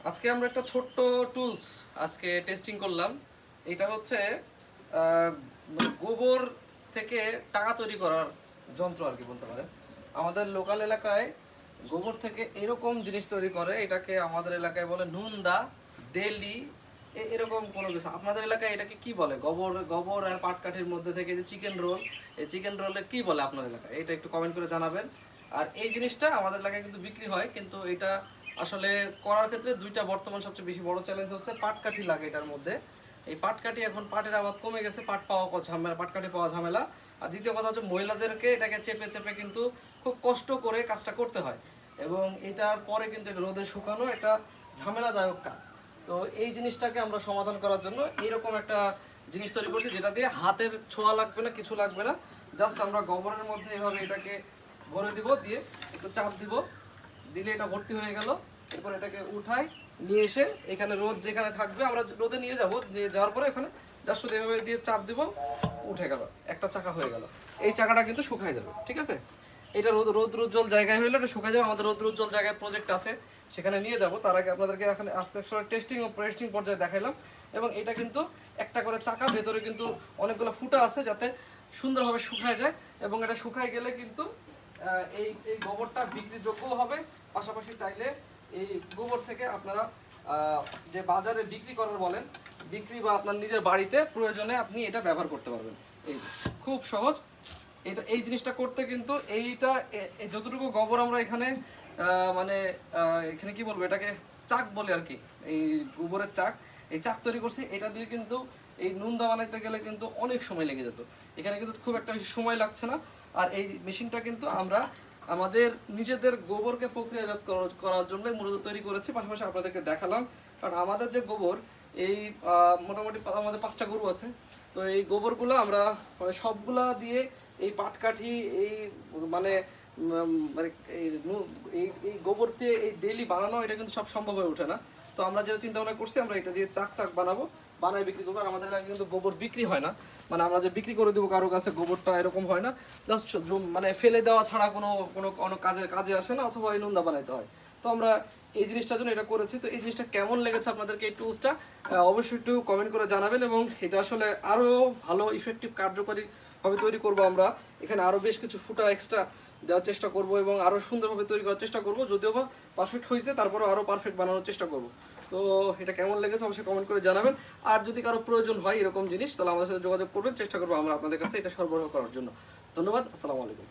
আজকে আমরা একটা ছোট্ট টুলস আজকে টেস্টিং করলাম। এটা হচ্ছে গোবর থেকে টাকা তৈরি করার যন্ত্র আর কি বলতে পারেন। আমাদের লোকাল এলাকায় গোবর থেকে এরকম জিনিস তৈরি করে, এটাকে আমাদের এলাকায় বলে নুনদা, দেলি, এরকম কোনো কিছু। আপনাদের এলাকায় এটাকে কি বলে? গোবর গোবর আর পাটকাঠির মধ্যে থেকে যে চিকেন রোল, এই চিকেন রোলে কি বলে আপনার এলাকায়? এটা একটু কমেন্ট করে জানাবেন। আর এই জিনিসটা আমাদের এলাকায় কিন্তু বিক্রি হয়, কিন্তু এটা আসলে করার ক্ষেত্রে দুইটা বর্তমান সবচেয়ে বেশি বড় চ্যালেঞ্জ হচ্ছে পাটকাঠি লাগে এটার মধ্যে। এই পাটকাঠি এখন পাটের আবাদ কমে গেছে, পাট পাওয়া ঝামেলা, পাটকাঠি পাওয়া ঝামেলা। আর দ্বিতীয় কথা হচ্ছে মহিলাদেরকে এটাকে চেপে চেপে কিন্তু খুব কষ্ট করে কাজটা করতে হয়, এবং এটার পরে কিন্তু রোদে শুকানো একটা ঝামেলাদায়ক কাজ। তো এই জিনিসটাকে আমরা সমাধান করার জন্য এরকম একটা জিনিস তৈরি করছি, যেটা দিয়ে হাতের ছোঁয়া লাগবে না, কিছু লাগবে না। জাস্ট আমরা গোবরের মধ্যে এভাবে এটাকে ভরে দিব, দিয়ে একটু চাপ দিব, দিলে এটা ভর্তি হয়ে গেল। এরপর এটাকে উঠাই, নিয়ে এসে এখানে রোদ যেখানে থাকবে আমরা রোদে নিয়ে যাব, নিয়ে যাওয়ার পরে এখানে জাস্ট শুধু এভাবে দিয়ে চাপ দিব, উঠে গেল, একটা চাকা হয়ে গেল। এই চাকাটা কিন্তু শুকায় যাবে, ঠিক আছে? এটা রোদ উজ্জ্বল জায়গায় হলে এটা শুকায় যাবে। আমাদের রোদ উজ্জ্বল জায়গায় প্রজেক্ট আছে, সেখানে নিয়ে যাব। তার আগে আপনাদেরকে এখানে আস্তে আস্তে টেস্টিং পর্যায়ে দেখাইলাম। এবং এটা কিন্তু একটা করে চাকা, ভেতরে কিন্তু অনেকগুলো ফুটা আছে যাতে সুন্দরভাবে শুকায় যায়। এবং এটা শুকায় গেলে কিন্তু এই এই গোবরটা বিক্রিযোগ্য হবে। পাশাপাশি চাইলে এই গোবর থেকে আপনারা যে বাজারে বিক্রি করার বলেন, বিক্রি বা আপনার নিজের বাড়িতে প্রয়োজনে আপনি এটা ব্যবহার করতে পারবেন। এই যে খুব সহজ। এটা এই জিনিসটা করতে কিন্তু এইটা যতটুকু গোবর আমরা এখানে মানে এখানে কি বলবো, এটাকে চাক বলে আর কি, এই গোবরের চাক, এই চাক তৈরি করছি। এটা দিয়ে কিন্তু এই নুনদা বানাইতে গেলে কিন্তু অনেক সময় লেগে যেত, এখানে কিন্তু খুব একটা বেশি সময় লাগছে না। আর এই মেশিনটা কিন্তু আমরা আমাদের নিজেদের গোবরকে প্রক্রিয়াজাত করার জন্য মূলত তৈরি করেছি। পাশাপাশি আপনাদেরকে দেখালাম, কারণ আমাদের যে গোবর, এই মোটামুটি আমাদের 5টা গরু আছে। তো এই গোবরগুলো আমরা মানে সবগুলা দিয়ে এই পাটকাঠি, এই মানে মানে এই গোবর দিয়ে এই ডেইলি বানানো, এটা কিন্তু সব সম্ভব হয়ে ওঠে না। তো আমরা যেটা চিন্তা ভাবনা করছি, আমরা এটা দিয়ে চাক চাক বানাবো, বানায় বিক্রি করবো। আর আমাদের এলাকায় কিন্তু গোবর বিক্রি হয় না, মানে আমরা যে বিক্রি করে দেবো কারো কাছে, গোবরটা এরকম হয় না। জাস্ট মানে ফেলে দেওয়া ছাড়া কোনো কোনো কোনো কাজে আসে না, অথবা এই নুনদা বানাইতে হয়। তো আমরা এই জিনিসটার জন্য এটা করেছি। তো এই জিনিসটা কেমন লেগেছে আপনাদেরকে, এই টুলসটা অবশ্যই একটু কমেন্ট করে জানাবেন। এবং এটা আসলে আরও ভালো ইফেক্টিভ কার্যকরীভাবে তৈরি করব আমরা। এখানে আরও বেশ কিছু ফুটা এক্সট্রা দেওয়ার চেষ্টা করব এবং আরও সুন্দরভাবে তৈরি করার চেষ্টা করব। যদিও বা পারফেক্ট হয়েছে, তারপরেও আরও পারফেক্ট বানানোর চেষ্টা করব। তো এটা কেমন লেগেছে অবশ্যই কমেন্ট করে জানাবেন। আর যদি কারো প্রয়োজন হয় এরকম জিনিস, তাহলে আমাদের সাথে যোগাযোগ করবেন, চেষ্টা করবো আমরা আপনাদের কাছে এটা সরবরাহ করার জন্য। ধন্যবাদ, আসসালামু আলাইকুম।